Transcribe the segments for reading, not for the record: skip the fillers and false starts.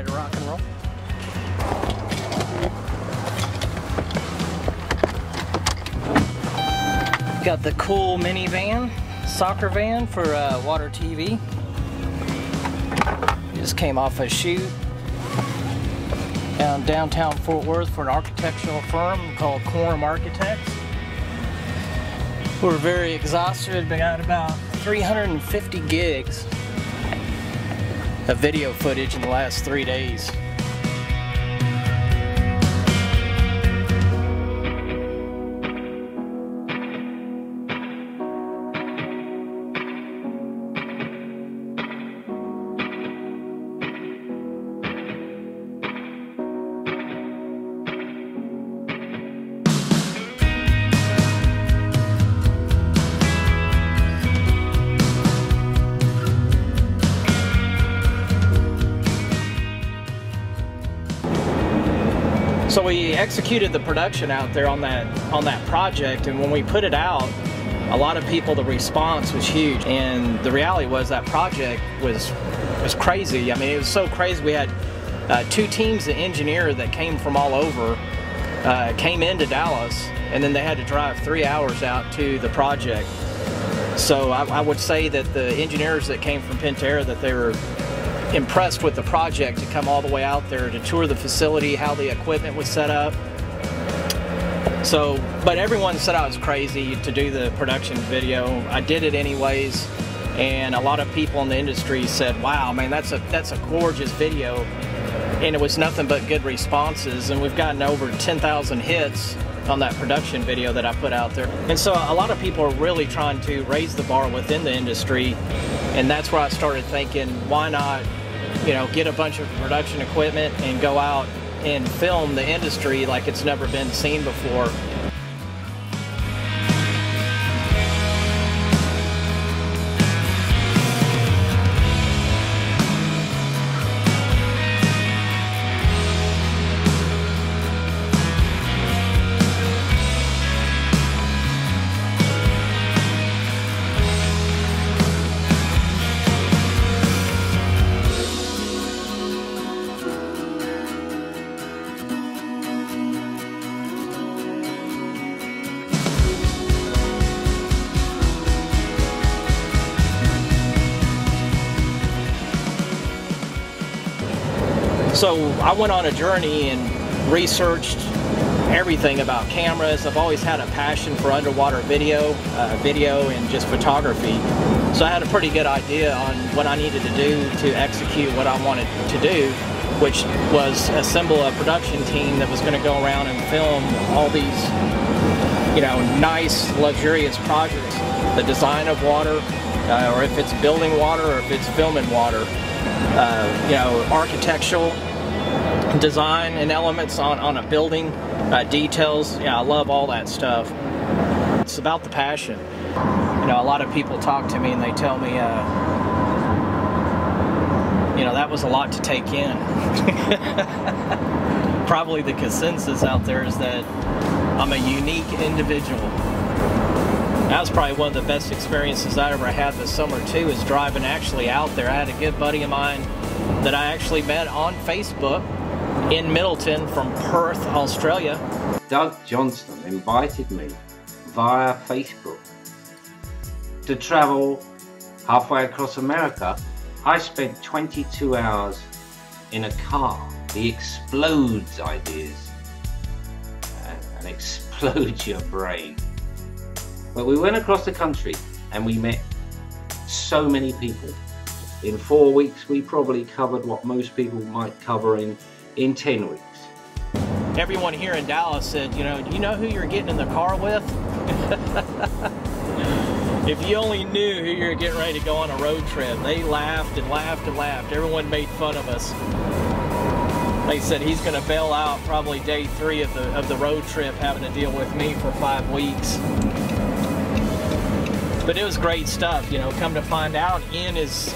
ready to rock and roll. Got the cool minivan, soccer van for WATERtv. Just came off a shoot downtown Fort Worth for an architectural firm called Quorum Architects. We're very exhausted. We got about 350 gigs of video footage in the last 3 days. So we executed the production out there on that project, and when we put it out, a lot of people, the response was huge. And the reality was that project was crazy. I mean, it was so crazy. We had 2 teams of engineers that came from all over, came into Dallas, and then they had to drive 3 hours out to the project. So I would say that the engineers that came from Pentair, that they were impressed with the project to come all the way out there to tour the facility, how the equipment was set up. So, but everyone said I was crazy to do the production video. I did it anyways, and a lot of people in the industry said, "Wow, man, that's a gorgeous video," and it was nothing but good responses. And we've gotten over 10,000 hits on that production video that I put out there. And so a lot of people are really trying to raise the bar within the industry, and that's where I started thinking, why not, you know, get a bunch of production equipment and go out and film the industry like it's never been seen before. So I went on a journey and researched everything about cameras. I've always had a passion for underwater video and just photography. So I had a pretty good idea on what I needed to do to execute what I wanted to do, which was assemble a production team that was going to go around and film all these, you know, nice, luxurious projects. The design of water, or if it's building water, or if it's filming water. You know, architectural design and elements on a building, details. Yeah, I love all that stuff. It's about the passion. You know, a lot of people talk to me and they tell me, you know, that was a lot to take in. Probably the consensus out there is that I'm a unique individual. That was probably one of the best experiences I ever had this summer too, is driving actually out there. I had a good buddy of mine that I actually met on Facebook in Middleton from Perth, Australia. Doug Johnston invited me via Facebook to travel halfway across America. I spent 22 hours in a car. He explodes ideas and explodes your brain. But we went across the country and we met so many people. In 4 weeks, we probably covered what most people might cover in 10 weeks. Everyone here in Dallas said, you know, do you know who you're getting in the car with? If you only knew who you were getting ready to go on a road trip. They laughed and laughed and laughed. Everyone made fun of us. They said he's going to bail out probably day 3 of the road trip, having to deal with me for 5 weeks. But it was great stuff, you know. Come to find out, Ian is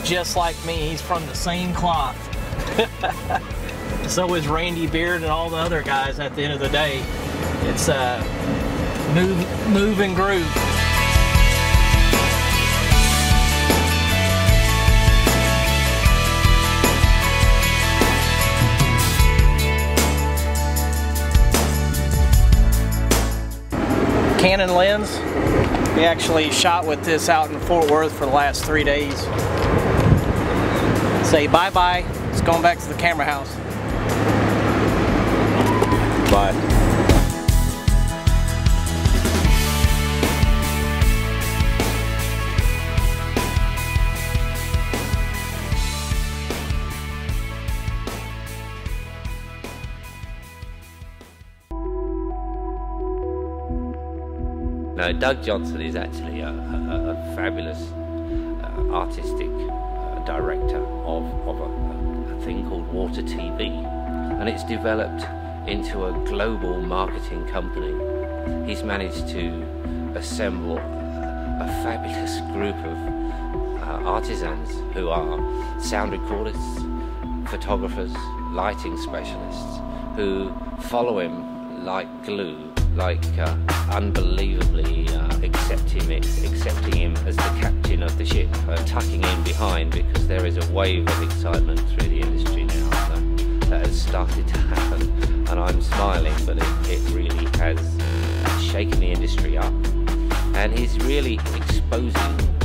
just like me. He's from the same cloth. So is Randy Beard and all the other guys. At the end of the day, it's move and groove. Canon lens. We actually shot with this out in Fort Worth for the last 3 days. Say bye-bye. It's going back to the camera house. Bye. No, Doug Johnson is actually a fabulous artistic director of a thing called WATERtv, and it's developed into a global marketing company. He's managed to assemble a fabulous group of artisans who are sound recordists, photographers, lighting specialists, who follow him like glue, like unbelievably accepting him as the captain of the ship, tucking in behind, because there is a wave of excitement through the industry now that has started to happen, and I'm smiling, but it really has shaken the industry up, and he's really exposing